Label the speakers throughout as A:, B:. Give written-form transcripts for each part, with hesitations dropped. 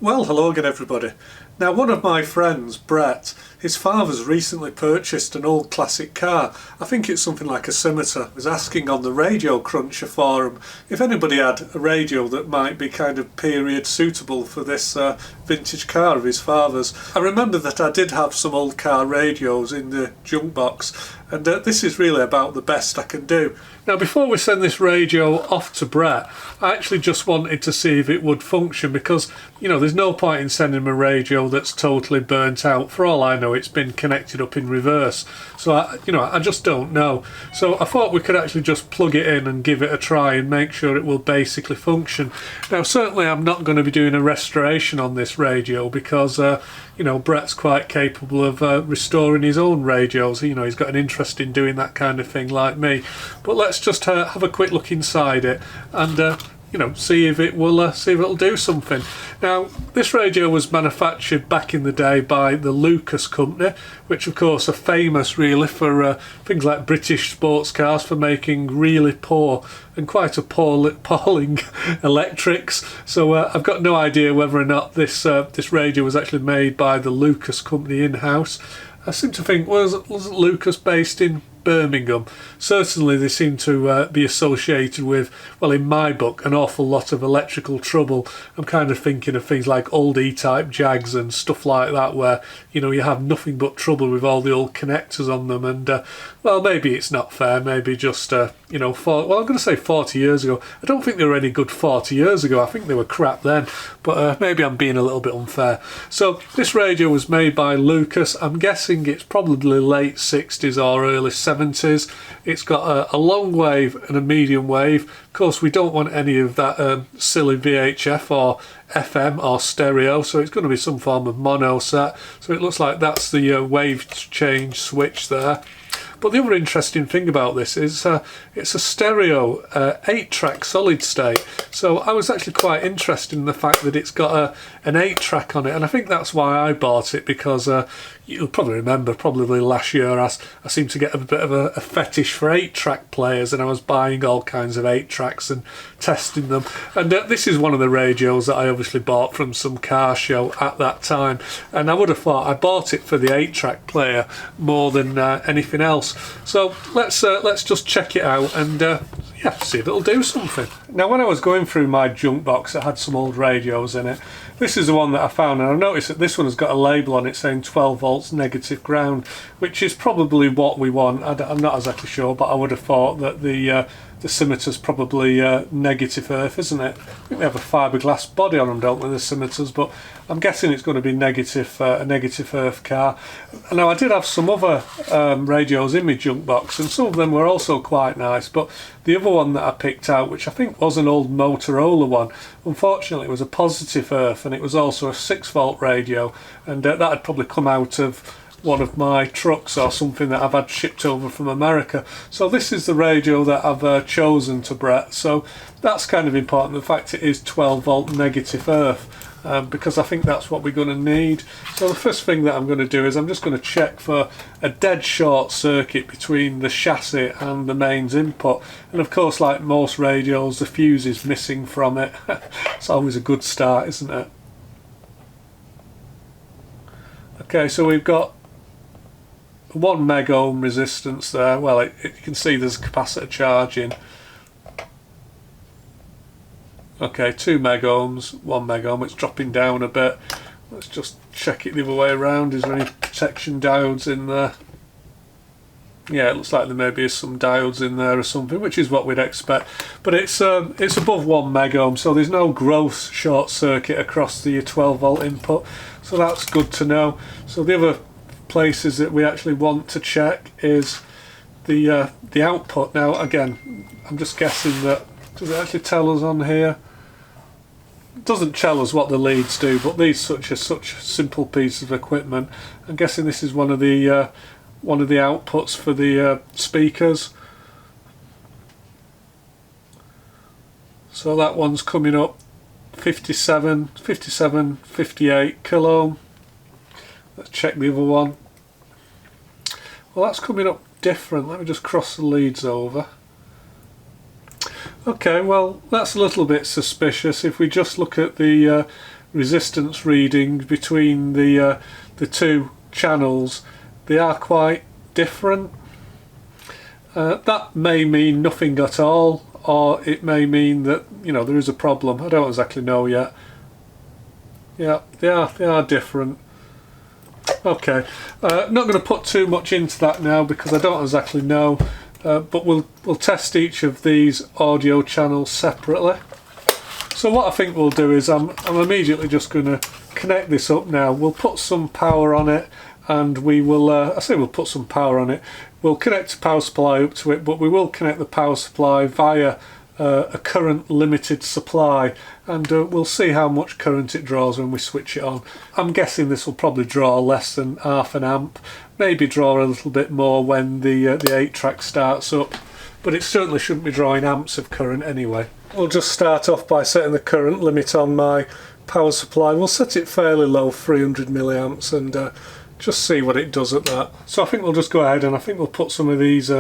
A: Well, hello again everybody. Now, one of my friends, Brett, his father's recently purchased an old classic car. I think it's something like a Scimitar. He was asking on the Radio Cruncher forum if anybody had a radio that might be kind of period suitable for this vintage car of his father's. I remember that I did have some old car radios in the junk box, and this is really about the best I can do. Now, before we send this radio off to Brett, I actually just wanted to see if it would function, because, you know, there's no point in sending him a radio that's totally burnt out. For all I know, it's been connected up in reverse. So, I just don't know. So I thought we could actually just plug it in and give it a try and make sure it will basically function. Now, certainly I'm not going to be doing a restoration on this radio because, Brett's quite capable of restoring his own radios. He's got an interest in doing that kind of thing like me. But let's just have a quick look inside it and see if it'll do something. Now, this radio was manufactured back in the day by the Lucas company, which of course are famous really for things like British sports cars, for making really poor and quite appalling electrics. So I've got no idea whether or not this radio was actually made by the Lucas company in-house. I seem to think, wasn't Lucas based in Birmingham? Certainly they seem to be associated with, well, in my book, an awful lot of electrical trouble. I'm kind of thinking of things like old E-type Jags and stuff like that, where you have nothing but trouble with all the old connectors on them. And well, maybe it's not fair, maybe just I'm going to say 40 years ago. I don't think they were any good 40 years ago. I think they were crap then, but maybe I'm being a little bit unfair. So this radio was made by Lucas. I'm guessing it's probably late 60s or early 70s. It's got a long wave and a medium wave. Of course, we don't want any of that silly VHF or FM or stereo, so it's going to be some form of mono set. So it looks like that's the wave change switch there. But the other interesting thing about this is it's a stereo 8-track solid state. So I was actually quite interested in the fact that it's got an 8-track on it, and I think that's why I bought it, because you'll probably remember, probably last year I seemed to get a bit of a fetish for 8-track players, and I was buying all kinds of 8-tracks and testing them. And this is one of the radios that I obviously bought from some car show at that time, and I would have thought I bought it for the 8-track player more than anything else. So let's just check it out and see if it'll do something. Now, when I was going through my junk box, it had some old radios in it. This is the one that I found, and I noticed that this one has got a label on it saying 12 volts negative ground, which is probably what we want. I'm not exactly sure, but I would have thought that the Scimitar's probably negative earth, isn't it? I think they have a fiberglass body on them, don't they, the Scimitars? But I'm guessing it's going to be a negative earth car. Now, I did have some other radios in my junk box, and some of them were also quite nice, but the other one that I picked out, which I think was an old Motorola one, unfortunately it was a positive earth, and it was also a 6-volt radio, and that had probably come out of one of my trucks or something that I've had shipped over from America. So this is the radio that I've chosen to Brett. So that's kind of important, the fact it is 12 volt negative earth, because I think that's what we're going to need. So the first thing that I'm going to do is I'm just going to check for a dead short circuit between the chassis and the mains input. And of course, like most radios, the fuse is missing from it. It's always a good start, isn't it? Okay, so we've got 1 meg ohm resistance there. Well, you can see there's a capacitor charging. Okay, 2 meg ohms, 1 meg ohm. It's dropping down a bit. Let's just check it the other way around. Is there any protection diodes in there? Yeah, it looks like there maybe is some diodes in there or something, which is what we'd expect. But it's above 1 meg ohm, so there's no gross short circuit across the 12 volt input. So that's good to know. So the other places that we actually want to check is the output. Now, again, I'm just guessing that, does it actually tell us on here? It doesn't tell us what the leads do, but these are such simple pieces of equipment. I'm guessing this is one of the outputs for the speakers. So that one's coming up 57, 58 kilo ohm. Let's check the other one. Well, that's coming up different. Let me just cross the leads over. Okay, well, that's a little bit suspicious. If we just look at the resistance readings between the two channels, they are quite different. That may mean nothing at all, or it may mean that, you know, there is a problem. I don't exactly know yet. Yeah, they are different. Okay, not going to put too much into that now because I don't exactly know, but we'll test each of these audio channels separately. So what I think we'll do is I'm immediately just going to connect this up now. We'll put some power on it, and we will, I say we'll put some power on it. We'll connect a power supply up to it, but we will connect the power supply via a current limited supply, and we'll see how much current it draws when we switch it on. I'm guessing this will probably draw less than half an amp, maybe draw a little bit more when the 8-track starts up, but it certainly shouldn't be drawing amps of current anyway. We'll just start off by setting the current limit on my power supply. We'll set it fairly low, 300 milliamps, and just see what it does at that. So I think we'll just go ahead and I think we'll put some of these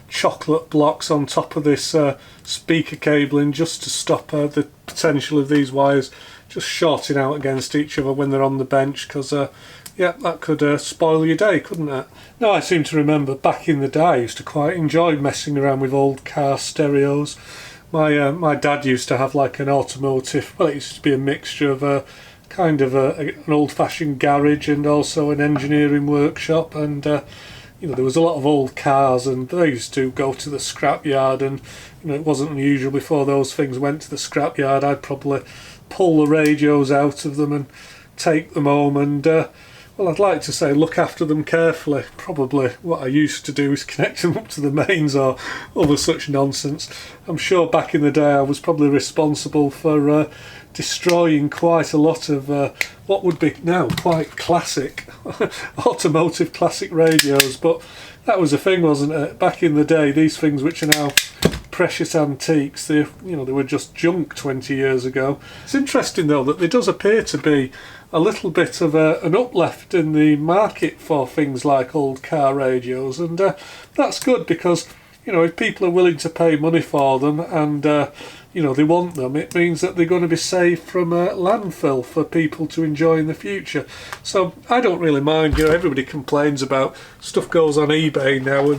A: chocolate blocks on top of this speaker cabling just to stop the potential of these wires just shorting out against each other when they're on the bench, because yeah, that could spoil your day, couldn't it? Now I seem to remember back in the day I used to quite enjoy messing around with old car stereos. My dad used to have like an automotive, well, it used to be a mixture of kind of an old-fashioned garage and also an engineering workshop, and you know, there was a lot of old cars, and they used to go to the scrapyard, and you know, it wasn't unusual before those things went to the scrapyard I'd probably pull the radios out of them and take them home and well, I'd like to say look after them carefully. Probably what I used to do is connect them up to the mains or other such nonsense. I'm sure back in the day I was probably responsible for destroying quite a lot of what would be now quite classic automotive classic radios, but that was a thing, wasn't it? Back in the day, these things which are now precious antiques, they were just junk 20 years ago. It's interesting though that there does appear to be a little bit of an uplift in the market for things like old car radios, and that's good, because you know, if people are willing to pay money for them and you know, they want them, it means that they're going to be saved from landfill for people to enjoy in the future. So I don't really mind. You know, everybody complains about stuff goes on eBay now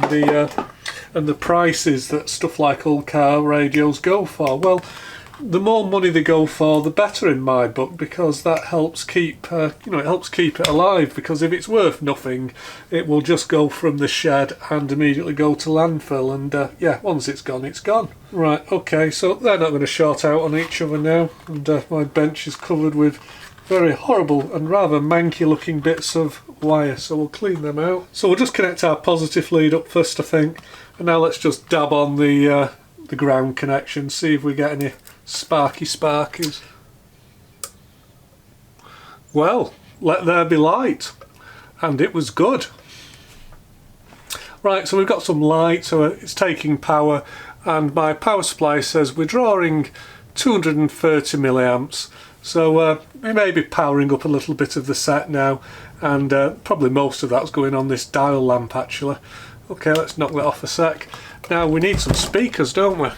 A: and the prices that stuff like old car radios go for. Well, the more money they go for, the better in my book, because that helps keep it helps keep it alive. Because if it's worth nothing, it will just go from the shed and immediately go to landfill, and yeah, once it's gone, it's gone. Right, okay, so they're not going to short out on each other now, and my bench is covered with very horrible and rather manky looking bits of wire, so we'll clean them out. So we'll just connect our positive lead up first, I think, and now let's just dab on the ground connection, see if we get any sparkies. Well, let there be light, and it was good. Right, so we've got some light, so it's taking power, and my power supply says we're drawing 230 milliamps, so we may be powering up a little bit of the set now, and probably most of that's going on this dial lamp actually. Okay, let's knock that off a sec. Now we need some speakers, don't we?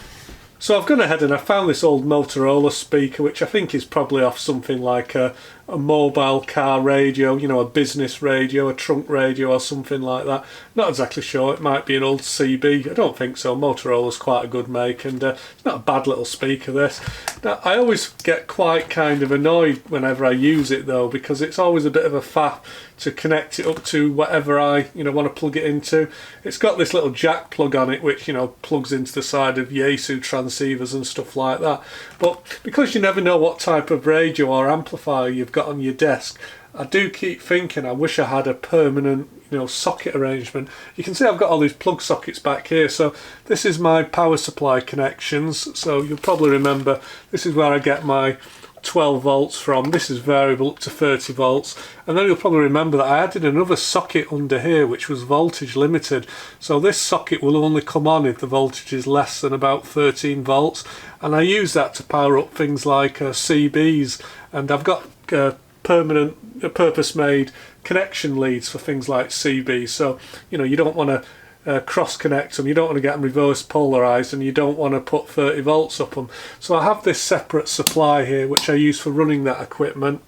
A: So I've gone ahead and I found this old Motorola speaker, which I think is probably off something like a mobile car radio, you know, a business radio, a trunk radio or something like that. Not exactly sure, it might be an old CB, I don't think so. Motorola's quite a good make, and it's not a bad little speaker this. Now I always get quite kind of annoyed whenever I use it though, because it's always a bit of a faff to connect it up to whatever I want to plug it into. It's got this little jack plug on it which plugs into the side of Yaesu transceivers and stuff like that, but because you never know what type of radio or amplifier you've got on your desk, I do keep thinking I wish I had a permanent socket arrangement. You can see I've got all these plug sockets back here, so this is my power supply connections, so you'll probably remember this is where I get my 12 volts from. This is variable up to 30 volts, and then you'll probably remember that I added another socket under here which was voltage limited, so this socket will only come on if the voltage is less than about 13 volts, and I use that to power up things like CBs, and I've got permanent purpose-made connection leads for things like CBs, so you don't want to cross connect them. You don't want to get them reverse polarised, and you don't want to put 30 volts up them. So I have this separate supply here which I use for running that equipment.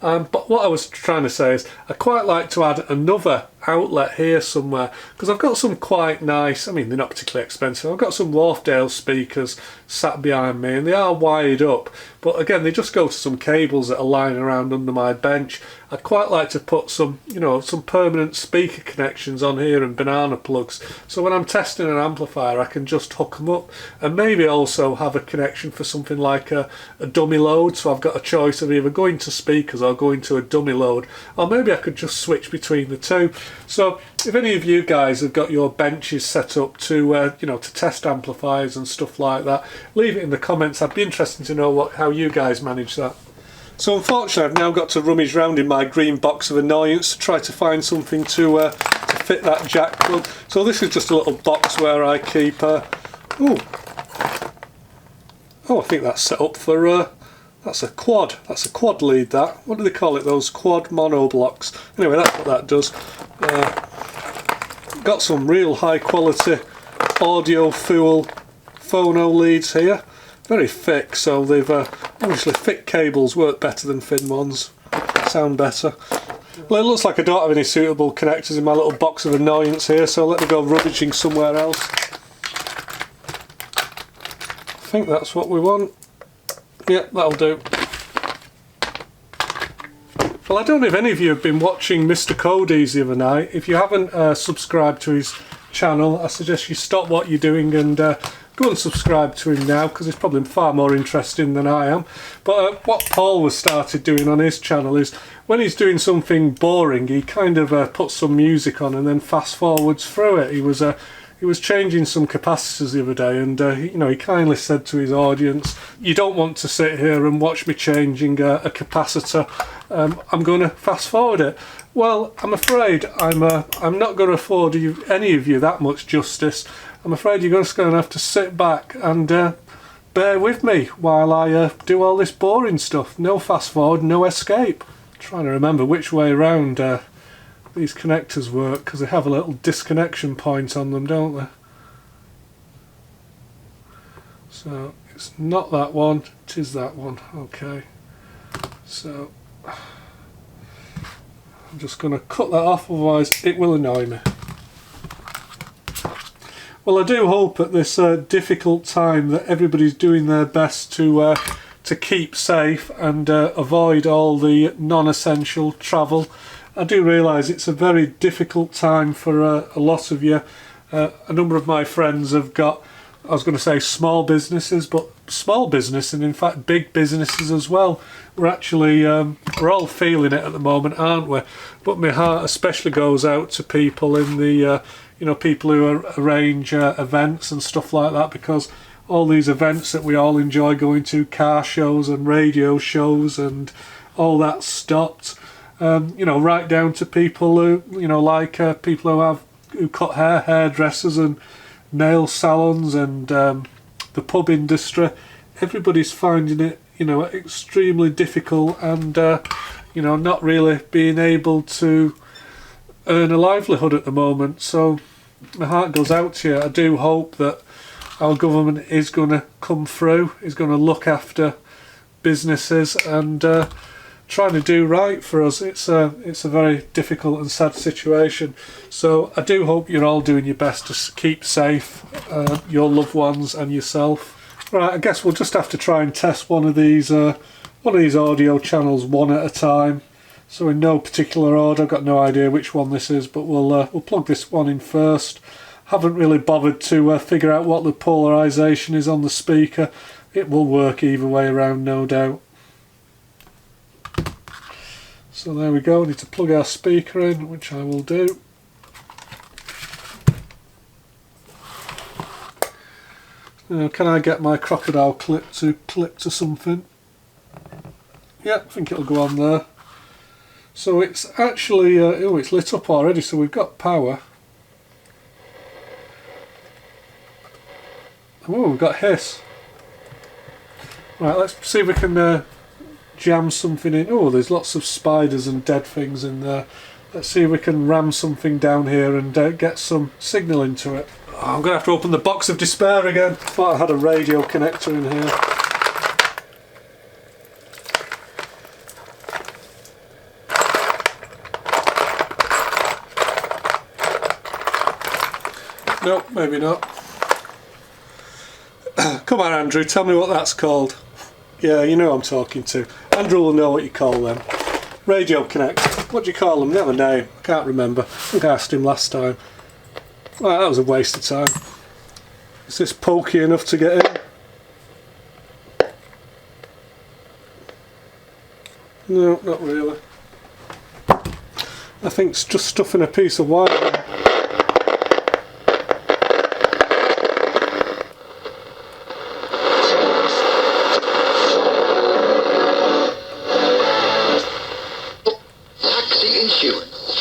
A: But what I was trying to say is I quite like to add another outlet here somewhere, because I've got some quite nice, I mean they're not particularly expensive, I've got some Wharfedale speakers sat behind me and they are wired up, but again they just go to some cables that are lying around under my bench. I'd quite like to put some, you know, some permanent speaker connections on here and banana plugs, so when I'm testing an amplifier I can just hook them up, and maybe also have a connection for something like a dummy load, so I've got a choice of either going to speakers or going to a dummy load, or maybe I could just switch between the two. So if any of you guys have got your benches set up to you know, to test amplifiers and stuff like that, leave it in the comments. I'd be interested to know how you guys manage that. So unfortunately I've now got to rummage around in my green box of annoyance to try to find something to fit that jack plug. So this is just a little box where I keep oh, I think that's set up for that's a quad lead, that. What do they call it, those quad mono blocks? Anyway, that's what that does. Got some real high quality audio fool phono leads here. Very thick, so they've obviously thick cables work better than thin ones. Sound better. Well, it looks like I don't have any suitable connectors in my little box of annoyance here, so let me go rummaging somewhere else. I think that's what we want. Yeah, that'll do. Well, I don't know if any of you have been watching Mr. Codeeze the other night. If you haven't subscribed to his channel, I suggest you stop what you're doing and go and subscribe to him now, because it's probably far more interesting than I am. But what Paul was started doing on his channel is when he's doing something boring, he kind of puts some music on and then fast forwards through it. He was changing some capacitors the other day, and you know, he kindly said to his audience, "You don't want to sit here and watch me changing a capacitor. I'm going to fast forward it." Well, I'm afraid I'm not going to afford any of you that much justice. I'm afraid you're just going to have to sit back and bear with me while I do all this boring stuff. No fast forward, no escape. I'm trying to remember which way around these connectors work, because they have a little disconnection point on them, don't they? So it's not that one, it is that one. Okay, so I'm just going to cut that off, otherwise it will annoy me. Well, I do hope at this difficult time that everybody's doing their best to keep safe and avoid all the non-essential travel. I do realise it's a very difficult time for a lot of you. A number of my friends have got, I was going to say small businesses, but small business and in fact big businesses as well. We're actually, we're all feeling it at the moment, aren't we? But my heart especially goes out to people in the, you know, people who arrange events and stuff like that, because all these events that we all enjoy going to, car shows and radio shows and all that stopped. You know, right down to people who, you know, like people who cut hair, hairdressers and nail salons and the pub industry. Everybody's finding it, you know, extremely difficult and, you know, not really being able to earn a livelihood at the moment. So my heart goes out to you. I do hope that our government is going to come through, is going to look after businesses and trying to do right for us. It's a very difficult and sad situation, so I do hope you're all doing your best to keep safe, your loved ones and yourself. Right, I guess we'll just have to try and test one of these audio channels one at a time. So in no particular order, I've got no idea which one this is, but we'll plug this one in first. Haven't really bothered to figure out what the polarisation is on the speaker. It will work either way around, no doubt. So there we go, we need to plug our speaker in, which I will do. Now, can I get my crocodile clip to something? Yeah, I think it'll go on there. So it's actually, oh, it's lit up already, so we've got power. Oh, we've got hiss. Right, let's see if we can jam something in. Oh, there's lots of spiders and dead things in there. Let's see if we can ram something down here and get some signal into it. Oh, I'm going to have to open the box of despair again. Thought I had a radio connector in here. Nope, maybe not. Come on, Andrew, tell me what that's called. Yeah, you know who I'm talking to. Andrew will know what you call them. Radio connector. What do you call them? They have a name. I can't remember. I think I asked him last time. Well, that was a waste of time. Is this pokey enough to get in? No, not really. I think it's just stuffing a piece of wire.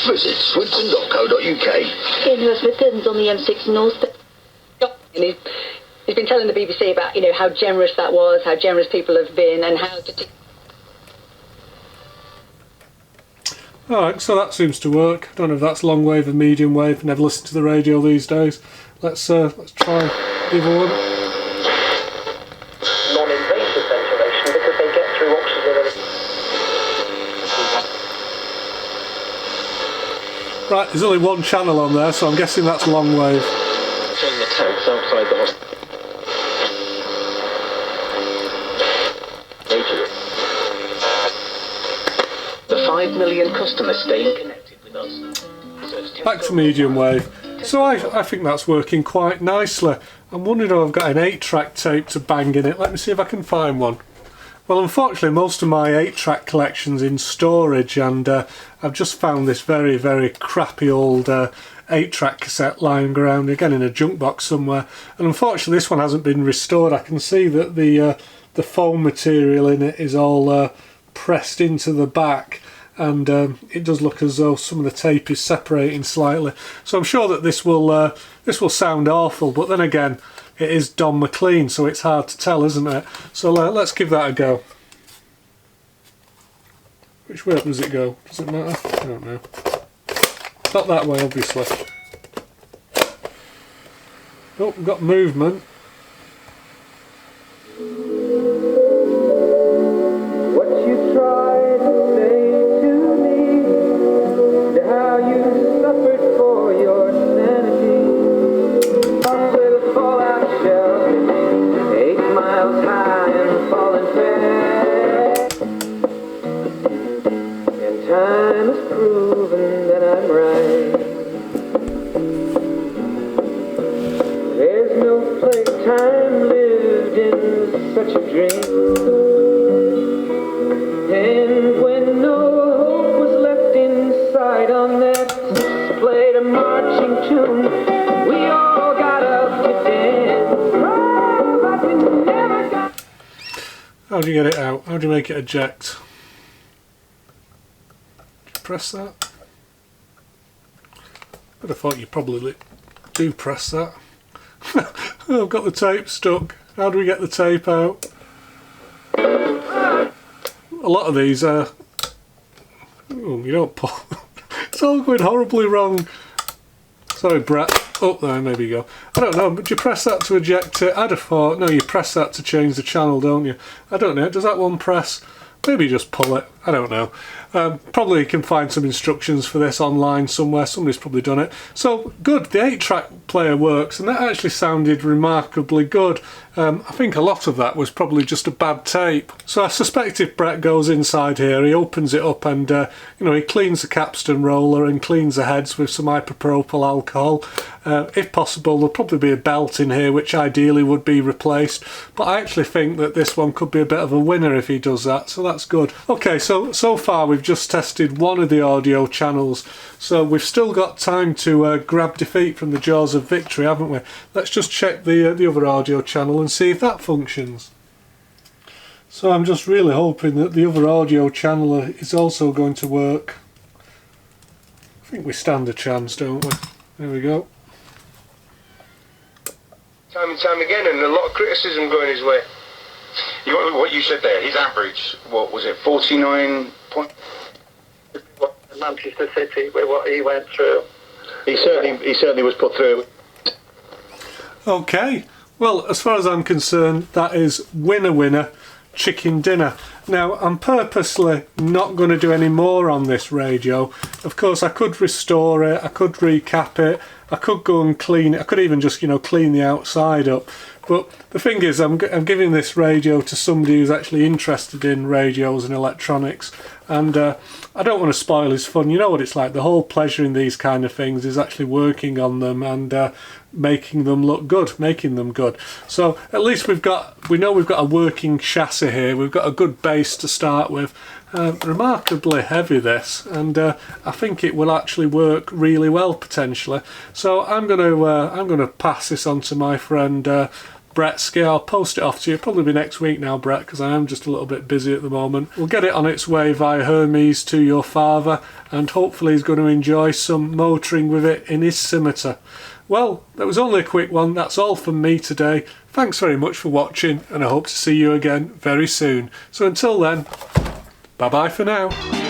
B: Visit swinton.co.uk.
C: Ian, who has returns on the M6 North.
D: And he's been telling the BBC about, you know, how generous that was, how generous people have been, and how to.
A: Alright, so that seems to work. I don't know if that's long wave or medium wave. Never listen to the radio these days. Let's try either one.
E: Non-invasive ventilation because they get through oxygen.
A: Right, there's only one channel on there, so I'm guessing that's long wave.
E: Turn the tanks outside the hospital. The 5 million customers staying connected with us.
A: Back to medium wave. So I think that's working quite nicely. I'm wondering if I've got an 8-track tape to bang in it. Let me see if I can find one. Well, unfortunately, most of my 8-track collection's in storage, and I've just found this very, very crappy old 8-track cassette lying around, again in a junk box somewhere. And unfortunately, this one hasn't been restored. I can see that the foam material in it is all pressed into the back, and it does look as though some of the tape is separating slightly. So I'm sure that this will sound awful, but then again, it is Don McLean, so it's hard to tell, isn't it? So let's give that a go. Which way up does it go? Does it matter? I don't know. Not that way, obviously. Oh, we've got movement.
F: What you tried to say to me, and how you suffered for your sanity. Up with a fallout shelter, 8 miles high and falling fast. And time has proven that I'm right. There's no place time lived in such a dream. And when no hope was left inside on that played a marching tune, we all got up to dance, but we never got.
A: How do you get it out? How do you make it eject? Do you press that? I'd have thought you probably do press that. Oh, I've got the tape stuck. How do we get the tape out? A lot of these are... Oh, you don't pull. It's all going horribly wrong. Sorry, Brett. Oh, there, maybe you go. I don't know, but do you press that to eject it? I'd have thought, no, you press that to change the channel, don't you? I don't know, does that one press? Maybe just pull it, I don't know. Probably you can find some instructions for this online somewhere, somebody's probably done it. So, good, the 8-track player works, and that actually sounded remarkably good. I think a lot of that was probably just a bad tape. So I suspect if Brett goes inside here, he opens it up and you know, he cleans the capstan roller and cleans the heads with some isopropyl alcohol. If possible, there'll probably be a belt in here which ideally would be replaced, but I actually think that this one could be a bit of a winner if he does that, so that's good. Okay, so far we've just tested one of the audio channels, so we've still got time to grab defeat from the jaws of victory, haven't we? Let's just check the other audio channel and see if that functions. So I'm just really hoping that the other audio channel is also going to work. I think we stand a chance, don't we? There we go.
G: Time and time again, and a lot of criticism going his way.
B: You got what you said there. His average, what was it, 49 point?
H: Manchester City with what he went through.
B: He certainly was put through.
A: Okay, well, as far as I'm concerned, that is winner winner, chicken dinner. Now, I'm purposely not going to do any more on this radio. Of course, I could restore it, I could recap it, I could go and clean it, I could even just, you know, clean the outside up. But the thing is, I'm giving this radio to somebody who's actually interested in radios and electronics, and I don't want to spoil his fun. You know what it's like. The whole pleasure in these kind of things is actually working on them and making them look good, making them good. So at least we know we've got a working chassis here. We've got a good base to start with. Remarkably heavy this, and I think it will actually work really well potentially. So I'm gonna pass this on to my friend Brett Ski. I'll post it off to you, probably be next week now, Brett, because I am just a little bit busy at the moment. We'll get it on its way via Hermes to your father, and hopefully he's going to enjoy some motoring with it in his scimitar. Well, that was only a quick one. That's all from me today. Thanks very much for watching, and I hope to see you again very soon. So until then, bye bye for now.